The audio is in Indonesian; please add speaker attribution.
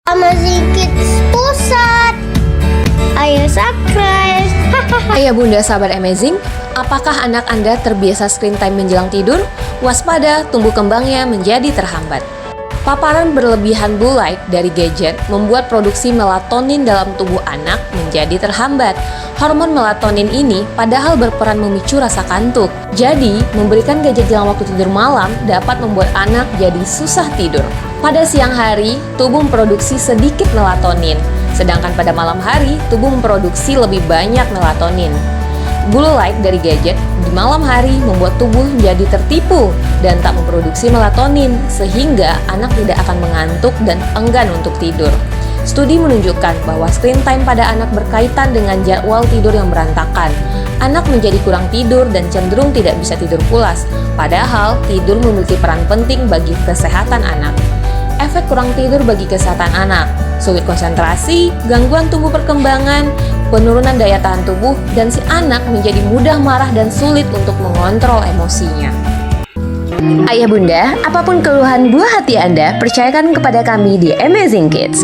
Speaker 1: Amazing Kids Pusat. Ayo subscribe.
Speaker 2: Ayah bunda sahabat Amazing, apakah anak Anda terbiasa screen time menjelang tidur? Waspada, tumbuh kembangnya menjadi terhambat. Paparan berlebihan blue light dari gadget membuat produksi melatonin dalam tubuh anak menjadi terhambat. Hormon melatonin ini padahal berperan memicu rasa kantuk. Jadi, memberikan gadget jelang waktu tidur malam dapat membuat anak jadi susah tidur. Pada siang hari, tubuh memproduksi sedikit melatonin, sedangkan pada malam hari, tubuh memproduksi lebih banyak melatonin. Blue light dari gadget di malam hari membuat tubuh menjadi tertipu dan tak memproduksi melatonin, sehingga anak tidak akan mengantuk dan enggan untuk tidur. Studi menunjukkan bahwa screen time pada anak berkaitan dengan jadwal tidur yang berantakan. Anak menjadi kurang tidur dan cenderung tidak bisa tidur pulas, padahal tidur memiliki peran penting bagi kesehatan anak. Efek kurang tidur bagi kesehatan anak: sulit konsentrasi, gangguan tumbuh perkembangan, penurunan daya tahan tubuh, dan si anak menjadi mudah marah dan sulit untuk mengontrol emosinya. Ayah bunda, apapun keluhan buah hati Anda, percayakan kepada kami di Amazing Kids.